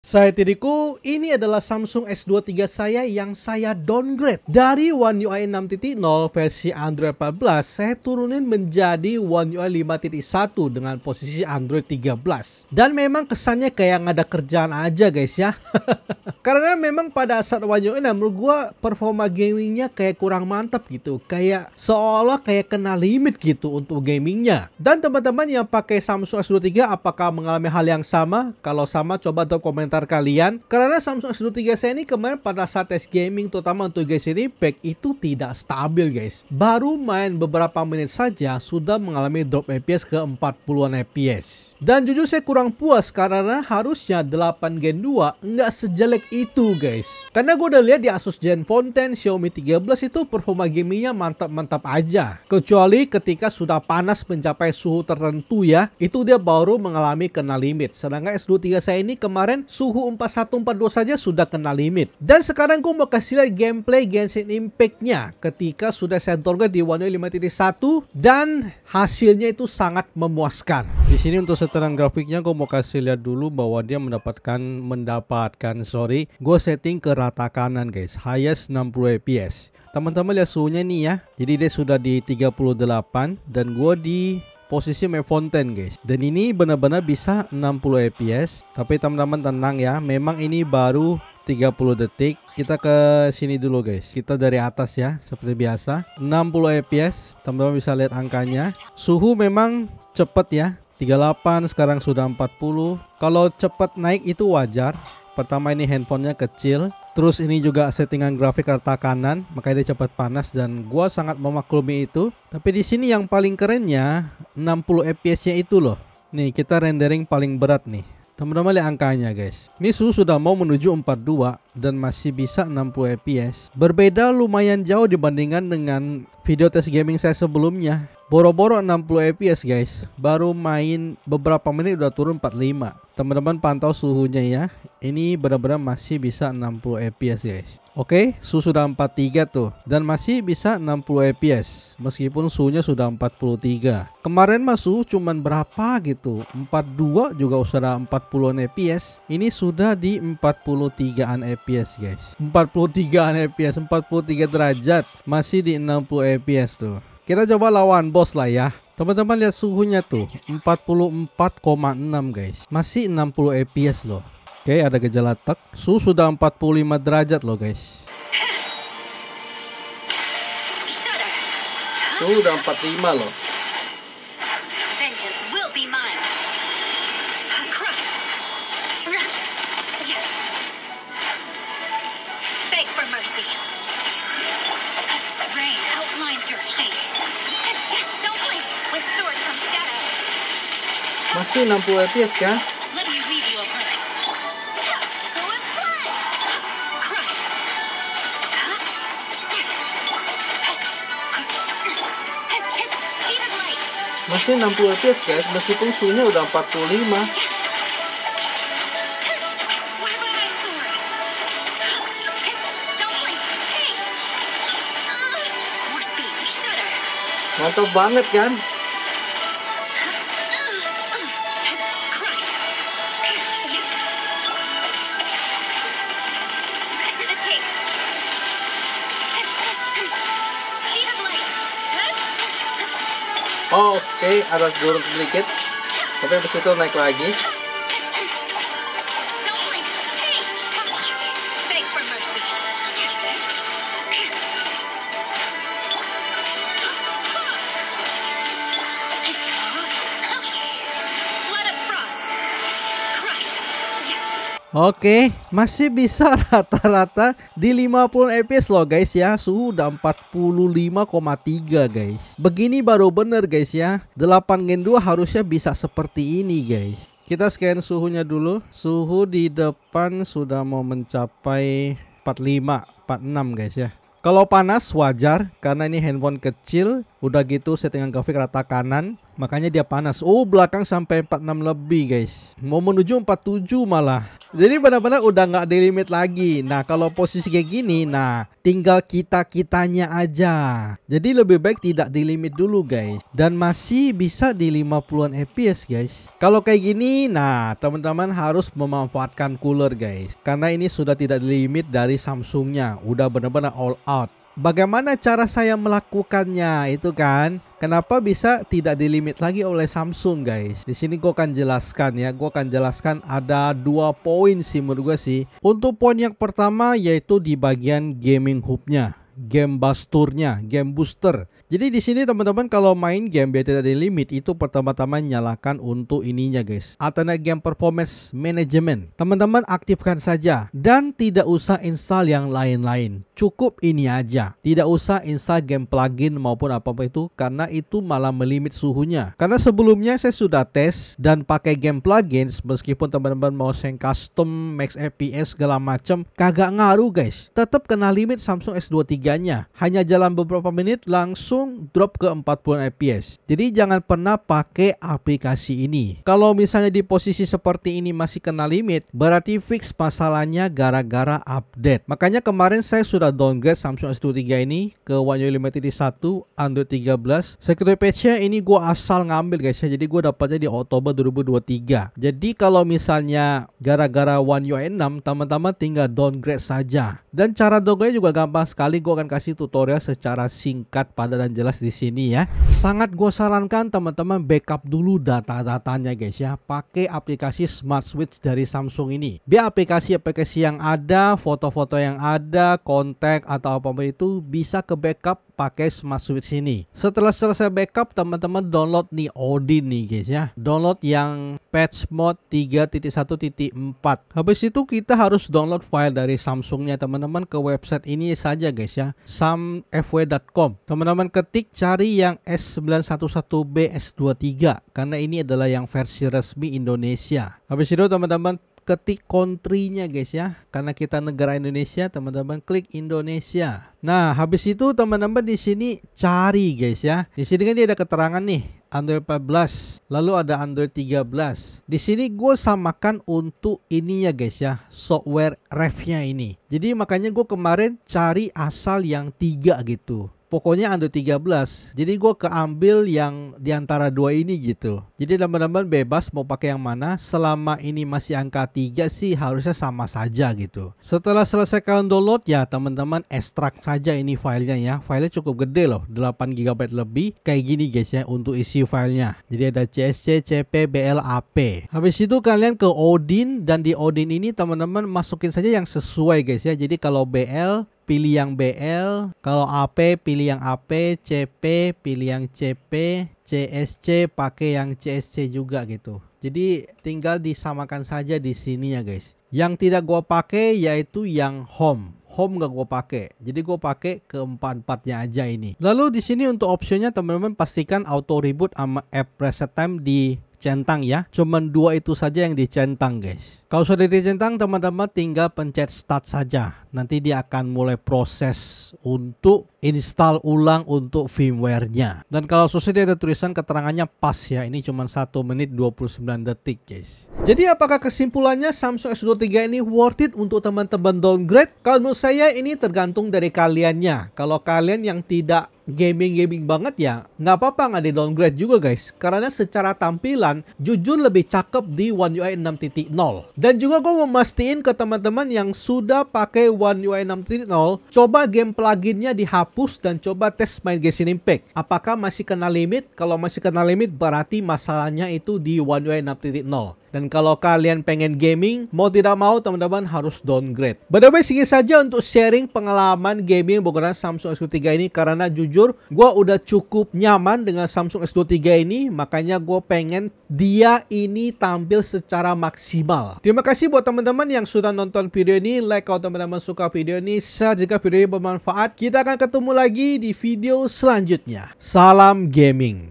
Saya Tiriku, ini adalah Samsung S23 saya yang saya downgrade dari One UI 6.0 versi Android 14. Saya turunin menjadi One UI 5.1 dengan posisi Android 13. Dan memang kesannya kayak nggak ada kerjaan aja guys ya. Karena memang pada saat One UI 6 menurut gua performa gamingnya kayak kurang mantap gitu. Kayak seolah kayak kena limit gitu untuk gamingnya. Dan teman-teman yang pakai Samsung S23 apakah mengalami hal yang sama? Kalau sama coba drop komentar kalian, karena Samsung S23 saya ini kemarin pada saat tes gaming terutama untuk Genshin Impact itu tidak stabil guys. Baru main beberapa menit saja sudah mengalami drop FPS ke 40-an FPS. Dan jujur saya kurang puas karena harusnya 8 Gen 2 nggak sejelek itu guys. Karena gue udah lihat di Asus Zenfone 10 Xiaomi 13 itu performa gamingnya mantap-mantap aja. Kecuali ketika sudah panas mencapai suhu tertentu ya, itu dia baru mengalami kena limit. Sedangkan S23 saya ini kemarin suhu 41-42 saja sudah kena limit. Dan sekarang gue mau kasih lihat gameplay Genshin Impact-nya ketika sudah saya downgrade di One UI 5.1 dan hasilnya itu sangat memuaskan. Di sini untuk setelan grafiknya gue mau kasih lihat dulu bahwa dia mendapatkan gue setting ke rata kanan guys, highest 60 fps. Teman-teman lihat suhunya nih ya. Jadi dia sudah di 38 dan gue di posisi My Fountain guys. Dan ini benar-benar bisa 60 fps. Tapi teman-teman tenang ya, memang ini baru 30 detik. Kita ke sini dulu guys. Kita dari atas ya, seperti biasa. 60 fps. Teman-teman bisa lihat angkanya. Suhu memang cepet ya. 38 sekarang sudah 40. Kalau cepat naik itu wajar. Pertama ini handphonenya kecil. Terus ini juga settingan grafik rata kanan, makanya dia cepat panas dan gua sangat memaklumi itu. Tapi di sini yang paling kerennya 60 fps-nya itu loh. Nih kita rendering paling berat nih. Teman-teman lihat angkanya guys. Ini suhu sudah mau menuju 42 dan masih bisa 60 fps. Berbeda lumayan jauh dibandingkan dengan video tes gaming saya sebelumnya. Boro-boro 60 fps guys. Baru main beberapa menit udah turun 45. Teman-teman pantau suhunya ya. Ini benar-benar masih bisa 60 fps guys. Oke, suhu sudah 43 tuh dan masih bisa 60 fps meskipun suhunya sudah 43. Kemarin mah suhu cuman berapa gitu, 42 juga sudah 40-an fps. Ini sudah di 43-an fps guys. 43-an fps, 43 derajat masih di 60 fps tuh. Kita coba lawan bos lah ya. Teman-teman lihat suhunya tuh 44,6 guys. Masih 60 fps loh. Oke, ada gejala tek. Suhu sudah 45 derajat loh guys. Suhu udah 45 loh. Masih 60 fps kan? Masih 60 fps guys, meskipun suhunya udah 45. Mantap banget kan? Oh, oke, ada turun sedikit. Tapi habis itu naik lagi. Oke, masih bisa rata-rata di 50 fps loh guys ya. Suhu udah 45,3 guys. Begini baru bener guys ya. 8 Gen 2 harusnya bisa seperti ini guys. Kita scan suhunya dulu. Suhu di depan sudah mau mencapai 45, 46 guys ya. Kalau panas wajar karena ini handphone kecil Udah gitu settingan grafik rata kanan, makanya dia panas. Oh, belakang sampai 46 lebih guys. Mau menuju 47 malah. Jadi benar-benar udah nggak di limit lagi. Nah kalau posisi kayak gini, nah tinggal kitanya aja. Jadi lebih baik tidak di limit dulu guys. Dan masih bisa di 50-an fps guys. Kalau kayak gini, nah teman-teman harus memanfaatkan cooler guys. Karena ini sudah tidak di limit dari Samsungnya. Udah benar-benar all out. Bagaimana cara saya melakukannya itu kan? Kenapa bisa tidak dilimit lagi oleh Samsung guys? Di sini gue akan jelaskan ya. Gue akan jelaskan ada 2 poin sih menurut gue sih. Untuk poin yang pertama yaitu di bagian gaming hubnya, game boosternya, game booster. Jadi di sini teman-teman kalau main game biar tidak di limit itu pertama-tama nyalakan untuk ininya guys. Alternate Game Performance Management. Teman-teman aktifkan saja dan tidak usah install yang lain-lain. Cukup ini aja. Tidak usah install game plugin maupun apa-apa itu karena itu malah melimit suhunya. Karena sebelumnya saya sudah tes dan pakai game plugins meskipun teman-teman mau setting custom, max FPS segala macam kagak ngaruh guys. Tetap kena limit Samsung S23-nya. Hanya jalan beberapa menit langsung drop ke 40 fps. Jadi jangan pernah pakai aplikasi ini. Kalau misalnya di posisi seperti ini masih kena limit, berarti fix masalahnya gara-gara update. Makanya kemarin saya sudah downgrade Samsung S23 ini ke One UI 5.1 Android 13. Security patch-nya ini gue asal ngambil guys ya. Jadi gue dapatnya di Oktober 2023. Jadi kalau misalnya gara-gara One UI 6, teman-teman tinggal downgrade saja. Dan cara downgrade juga gampang sekali. Gue akan kasih tutorial secara singkat, padat dan jelas di sini ya. Sangat gue sarankan teman-teman backup dulu data-datanya guys ya. Pakai aplikasi Smart Switch dari Samsung ini. Biar aplikasi-aplikasi yang ada, foto-foto yang ada, kontak atau apa-apa itu bisa ke backup pakai Smart Switch ini. Setelah selesai backup, teman-teman download nih Odin nih guys ya. Download yang patch mode 3.1.4. Habis itu kita harus download file dari Samsungnya teman-teman ke website ini saja guys ya. samfw.com. Teman-teman ketik cari yang S911B S23 karena ini adalah yang versi resmi Indonesia. Habis itu teman-teman ketik country-nya guys ya. Karena kita negara Indonesia, teman-teman klik Indonesia. Nah, habis itu teman-teman di sini cari guys ya. Di sini kan dia ada keterangan nih, Android 14, lalu ada Android 13. Di sini gue samakan untuk ini ya guys ya, software ref-nya ini. Jadi makanya gue kemarin cari asal yang 3 gitu. Pokoknya Android 13. Jadi gue keambil yang diantara 2 ini gitu. Jadi teman-teman bebas mau pakai yang mana. Selama ini masih angka 3 sih harusnya sama saja gitu. Setelah selesai kalian download ya teman-teman ekstrak saja ini filenya ya. Filenya cukup gede loh, 8 GB lebih. Kayak gini guys ya untuk isi filenya. Jadi ada CSC, CP, BL, AP. Habis itu kalian ke Odin. Dan di Odin ini teman-teman masukin saja yang sesuai guys ya. Jadi kalau BL pilih yang BL, kalau AP pilih yang AP, CP pilih yang CP, CSC pakai yang CSC juga gitu. Jadi tinggal disamakan saja di sini ya guys. Yang tidak gua pakai yaitu yang home. Home nggak gue pakai, jadi gue pakai keempat-empatnya aja ini. Lalu di sini untuk optionnya teman-teman pastikan auto reboot sama app reset time dicentang ya. Cuman 2 itu saja yang dicentang guys. Kalau sudah dicentang teman-teman tinggal pencet start saja. Nanti dia akan mulai proses untuk install ulang untuk firmware-nya. Dan kalau susah dia ada tulisan keterangannya pas ya. Ini cuma 1 menit 29 detik guys. Jadi apakah kesimpulannya Samsung S23 ini worth it untuk teman-teman downgrade? Kalau menurut saya ini tergantung dari kaliannya. Kalau kalian yang tidak gaming banget ya nggak apa-apa nggak di downgrade juga guys. Karena secara tampilan jujur lebih cakep di One UI 6.0. Dan juga gue memastikan ke teman-teman yang sudah pakai One UI 6.0, coba game pluginnya dihapus dan coba tes main Genshin Impact. Apakah masih kena limit? Kalau masih kena limit berarti masalahnya itu di One UI 6.0. Dan kalau kalian pengen gaming, mau tidak mau teman-teman harus downgrade. By the way, segini saja untuk sharing pengalaman gaming menggunakan Samsung S23 ini. Karena jujur, gue udah cukup nyaman dengan Samsung S23 ini. Makanya gue pengen dia ini tampil secara maksimal. Terima kasih buat teman-teman yang sudah nonton video ini. Like kalau teman-teman suka video ini. Share jika video ini bermanfaat. Kita akan ketemu lagi di video selanjutnya. Salam gaming.